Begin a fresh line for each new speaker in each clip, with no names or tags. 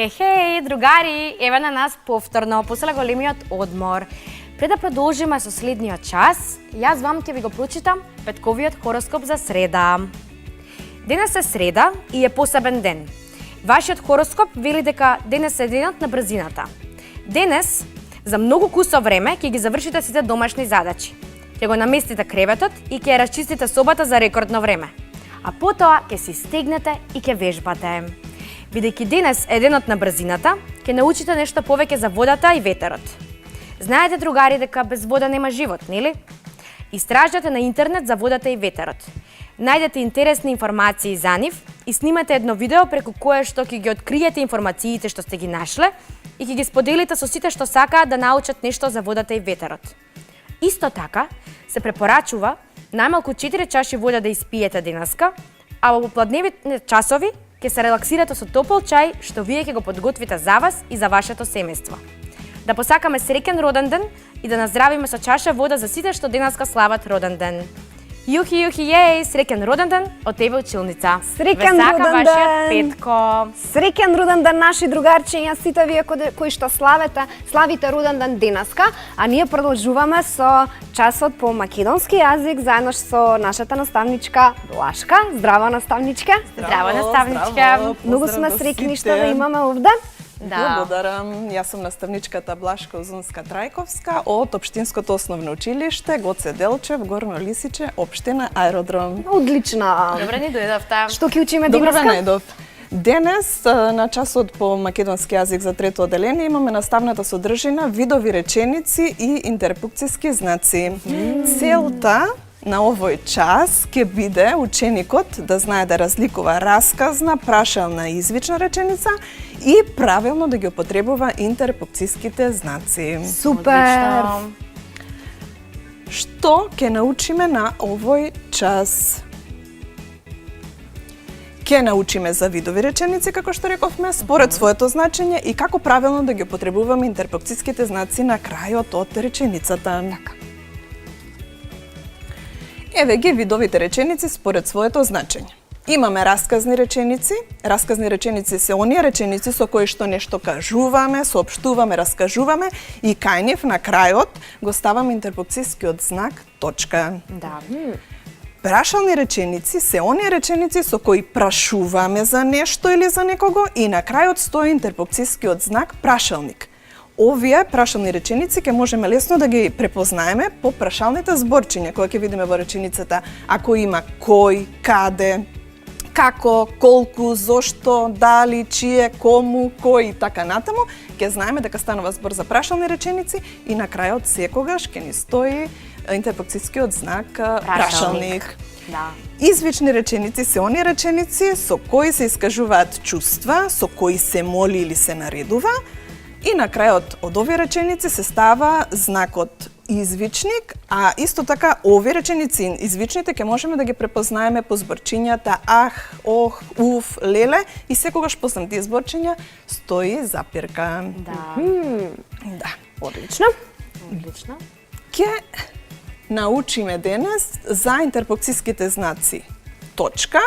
Ехеј, другари, еве на нас повторно, после големиот одмор. Пред да продолжиме со следниот час, јас вам ќе ви го прочитам петковиот хороскоп за среда. Денес е среда и е посебен ден. Вашиот хороскоп вели дека денес е денот на брзината. Денес, за многу кусо време, ќе ги завршите сите домашни задачи. Ќе го наместите креветот и ќе ја расчистите собата за рекордно време. А потоа ќе си стегнете и ќе вежбате. Бидејќи денес е денот на брзината, ќе научите нешто повеќе за водата и ветерот. Знаете, другари, дека без вода нема живот, нели? Истражете на интернет за водата и ветерот. Најдете интересни информации за нив и снимате едно видео преку кое што ќе ги откриете информациите што сте ги нашле и ќе ги споделите со сите што сакаат да научат нешто за водата и ветерот. Исто така, се препорачува најмалку 4 чаши вода да испиете денеска, а во попладневните часови ќе се релаксирате со топол чај што вие ќе го подготвите за вас и за вашето семејство. Да посакаме среќен роден ден и да наздравиме со чаша вода за сите што денеска слават роден ден. Јухи, јеј, среќен роден ден од тебе училница.
Среќен роден ден.
Петко.
Среќен роден ден наши другарчиња, сите вие кои што славите роден ден денеска, а ние продолжуваме со часот по македонски јазик заедно со нашата наставничка Блашка. Здраво, наставничка.
Здраво, наставничка.
Многу сме среќни што да имаме овде.
Да. Благодарам. Јас сум наставничката Блашка Узунска-Трајковска од Општинското основно училиште Гоце Делчев, Горно Лисиче, општина Аеродром.
Одлично.
Добре ни дојдовте.
Што ќе учиме
Добре
денеска?
најдов. Денес на часот по македонски јазик за трето оделение имаме наставната содржина видови реченици и интерпункциски знаци. Целта на овој час ќе биде ученикот да знае да разликува расказна, прашална и извична реченица и правилно да ги употребува интерпункцијските знаци.
Супер.
Што ќе научиме на овој час? Ќе научиме за видови реченици, како што рековме, според своето значење и како правилно да ги употребуваме интерпункцијските знаци на крајот од реченицата.
Така.
Еве ги видовите реченици според своето значење. Имаме расказни реченици. Расказни реченици се оние реченици со кои што нешто кажуваме, соопштуваме, раскажуваме и кај нив на крајот го ставаме интерпункцијскиот знак точка.
Да.
Прашални реченици се оние реченици со кои прашуваме за нешто или за некого и на крајот стои интерпункцијскиот знак прашалник. Овие прашални реченици ќе можеме лесно да ги препознаеме по прашалните зборчиња, кои ќе видиме во реченицата, ако има кој, каде, како, колку, зошто, дали, чие, кому, кој и така натаму, ќе знаеме дека станува збор за прашални реченици и на крајот секогаш ќе ни стои интерпункцијскиот знак прашалник.
Да.
Извични реченици се оние реченици со кои се искажуваат чувства, со кои се моли или се наредува. И на крајот од овие реченици се става знакот извичник, а исто така овие реченици извичните ќе можеме да ги препознаеме по зборчињата ах, ох, уф, леле и секогаш после тие зборчиња стои запирка.
Да.
Да.
Одлично.
Одлично.
Ќе научиме денес за интерпункцијските знаци точка,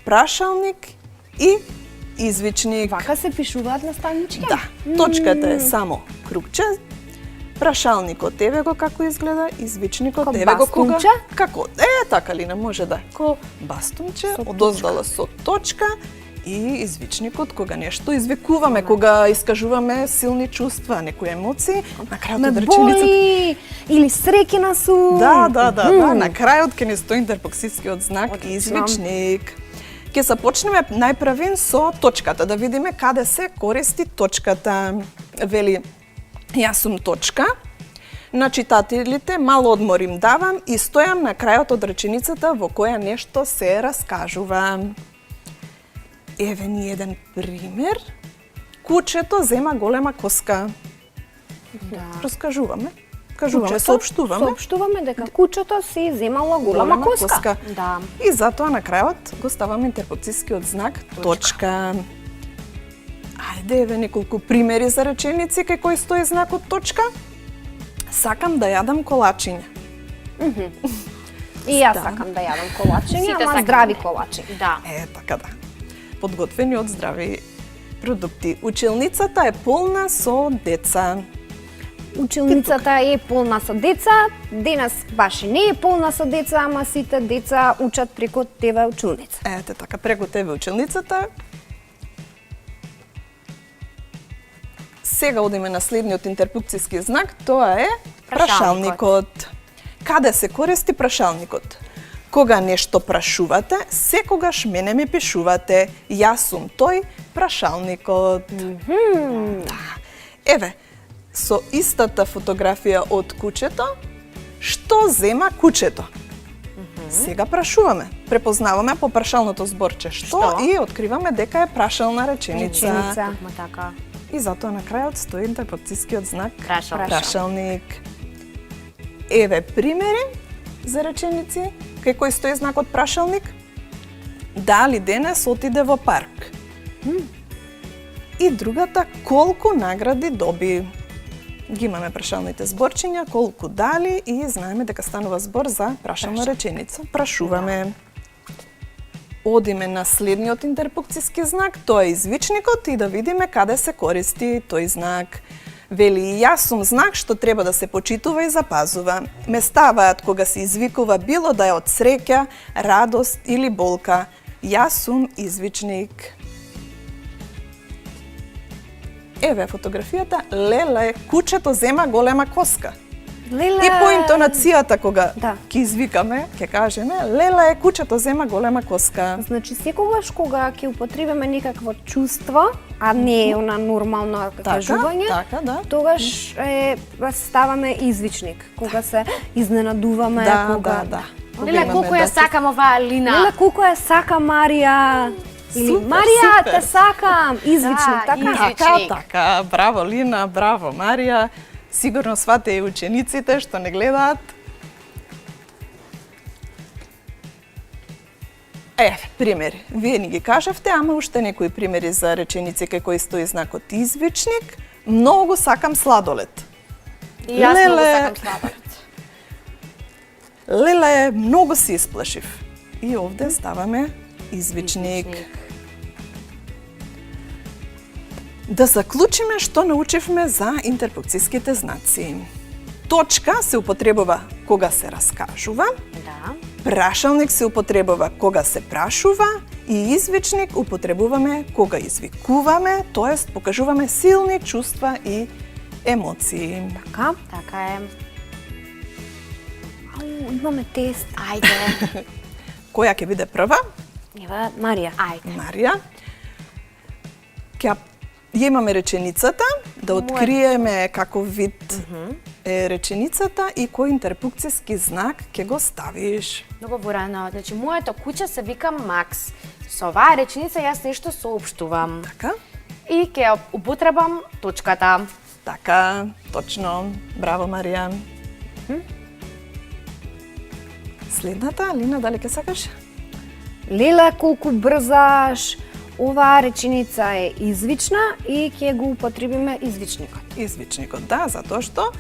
прашалник и извичник.
Вака се пишуваат наставнички?
Да, точката е само кругче, прашалникот еве го како изгледа, извичникот
Ко
еве го кога.
бастунче?
Како? Така ли не може да. Ко бастунче, одоздала со точка и извичникот кога нешто извикуваме, кога искажуваме силни чувства, некои емоции, на крајот од реченицата.
Боли или среќена сум.
Да, на крајот ќе ни стои интерпункцијскиот знак
Одлично.
извичник. Ќе започнеме најпрвин со точката, да видиме каде се користи точката. Вели, јас сум точка, на читателите мал одмор им давам и стојам на крајот од реченицата во која нешто се раскажува. Еве ни еден пример. Кучето зема голема коска.
Да.
Раскажуваме. Кажуваме,
Кучето,
соопштуваме.
Соопштуваме дека кучето си земало голема коска.
Да.
И затоа на крајот го ставаме интерпункцијскиот знак точка. Ајде, еве неколку примери за реченици кај кои стои знакот точка. Сакам да јадам колачиња.
И јас сакам да јадам колачиња,
Сите
ама
сакаме.
здрави колачиња.
Да.
Така да. Подготвени од здрави продукти. Училницата е полна со деца.
Училницата е полна со деца, денес баш и не е полна со деца, ама сите деца учат преку ТВ училница.
Ете така, преку ТВ училницата. Сега одиме на следниот интерпункцијски знак, тоа е прашалникот. Каде се користи прашалникот? Кога нешто прашувате, секогаш мене ми пишувате. Јас сум тој прашалникот. Да. Еве, со истата фотографија од кучето, што зема кучето? Сега прашуваме, препознаваме по прашалното зборче што и откриваме дека е прашална реченица.
Токму така.
И затоа на крајот стои интерпункцијскиот знак
Прашалник.
прашалник. Еве примери за реченици кај кој стои знакот прашалник. Дали денес отиде во парк? И другата, колку награди доби? Ги имаме прашалните зборчиња, колку дали и знаеме дека станува збор за прашална реченица. Прашуваме. Одиме на следниот интерпункцијски знак, тоа е извичникот и да видиме каде се користи тој знак. Вели, јас сум знак што треба да се почитува и запазува. Ме ставаат кога се извикува било да е од среќа, радост или болка. Јас сум извичник. Еве фотографијата, леле, кучето зема голема коска.
Леле!
И по интонацијата кога
Да.
ќе извикаме, ќе кажеме, леле, кучето зема голема коска.
Значи, секогаш кога ќе употребиме некакво чувство, а не е она нормално кажување,
така, да.
тогаш ставаме извичник. Кога се изненадуваме, кога...
да.
Леле,
Имаме
колку ја
се-
сакам оваа Лина.
Леле, колку ја сака Марија! Или
Супер,
Марија,
супер.
те сакам! Извичник, така?
извичник.
Така, браво Лина, браво Марија. Сигурно свате и учениците што не гледаат. Примери. Вие ни ги кажавте, ама уште некои примери за реченици кај кои стои знакот извичник. Многу сакам сладолед.
И јас многу
Леле.
сакам сладолед.
Леле, многу се исплашив. И овде ставаме извичник. Да заклучиме што научивме за интерпункцијските знаци. Точка се употребува кога се раскажува,
Да.
прашалник се употребува кога се прашува и извичник употребуваме кога извикуваме, тоест покажуваме силни чувства и емоции.
Така?
Така е.
Ау, имаме тест.
Ајде.
Која ќе биде прва?
Ева, Марија.
Ајде.
Марија. Ја имаме реченицата, да откриеме каков вид е реченицата и кој интерпункцијски знак ќе го ставиш.
Многу бурано. Значи, моето куче се вика Макс. Со оваа реченица јас нешто соопштувам.
Така?
И ќе ја употребам точката.
Така, точно. Браво, Марија. Следната, Лина, дали ќе сакаш?
Леле, колку брзаш! Оваа реченица е извична и ќе го употребиме извичникот.
Извичникот, да, затоа што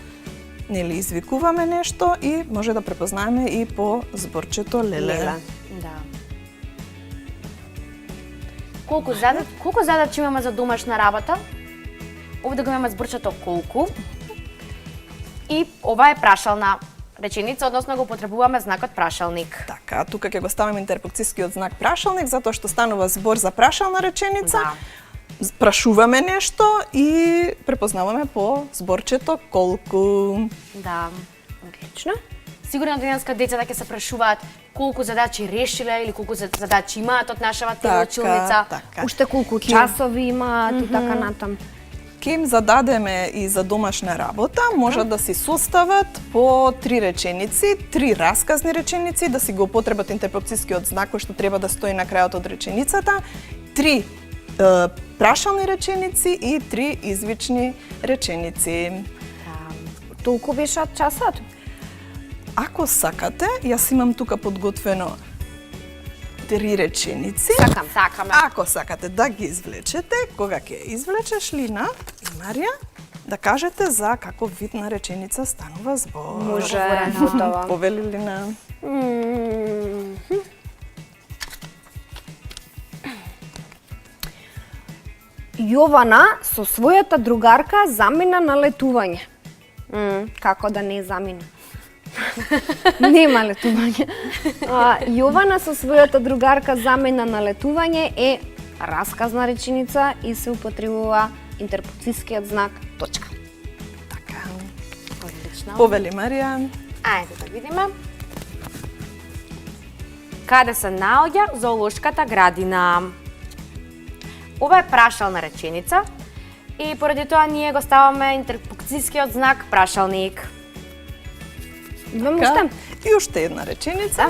нели извикуваме нешто и може да препознаеме и по зборчето леле.
Да. Колку задачи имаме за домашна работа? Овде го имаме зборчето колку. И ова е прашална реченица, односно го употребуваме знакот прашалник.
Така, тука ќе го ставиме интерпункцијскиот знак прашалник, затоа што станува збор за прашална реченица.
Да.
Прашуваме нешто и препознаваме по зборчето колку.
Да.
Одлично.
Сигурно денеска децата ќе се прашуваат колку задачи решиле или колку задачи имаат од нашава телеучилница.
така.
Уште колку часови имаат и така натам.
Ке им зададеме и за домашна работа, можат да си состават по 3 реченици, 3 расказни реченици, да си го употребат интерпункцијскиот знак кој што треба да стои на крајот од реченицата, 3 прашални реченици и 3 извични реченици.
Толку беше часот?
Ако сакате, јас имам тука подготвено 3 реченици.
Сакаме.
Ако сакате да ги извлечете, кога ќе извлечеш Лина и Марија, да кажете за каков вид на реченица станува збор.
Може, готово.
Повели Лина.
Јована со својата другарка замина на летување. Како да не замина? Нема летување. Јована со својата другарка замина на летување е расказна реченица и се употребува интерпункцијскиот знак точка.
Така.
Одлично.
Повели Марија.
Ајде да видиме. Каде се наоѓа зоолошката градина? Ова е прашална реченица и поради тоа ние го ставаме интерпункцијскиот знак прашалник.
Имам уште?
И уште една реченица.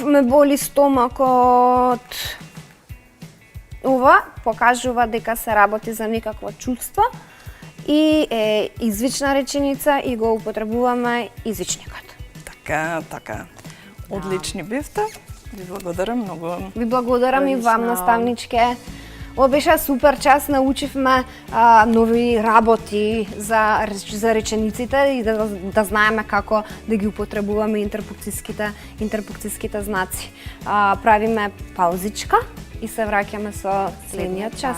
Ме боли стомакот. Ова покажува дека се работи за некакво чувство и е извична реченица и го употребуваме извичникот.
Така, така. Одлични бевте. Ви благодарам многу.
Ви благодарам и вам,
Одлично.
наставничке. Ова беше супер час, научивме нови работи за речениците и да знаеме како да ги употребуваме интерпункцијските знаци. Правиме паузичка и се враќаме со следниот час.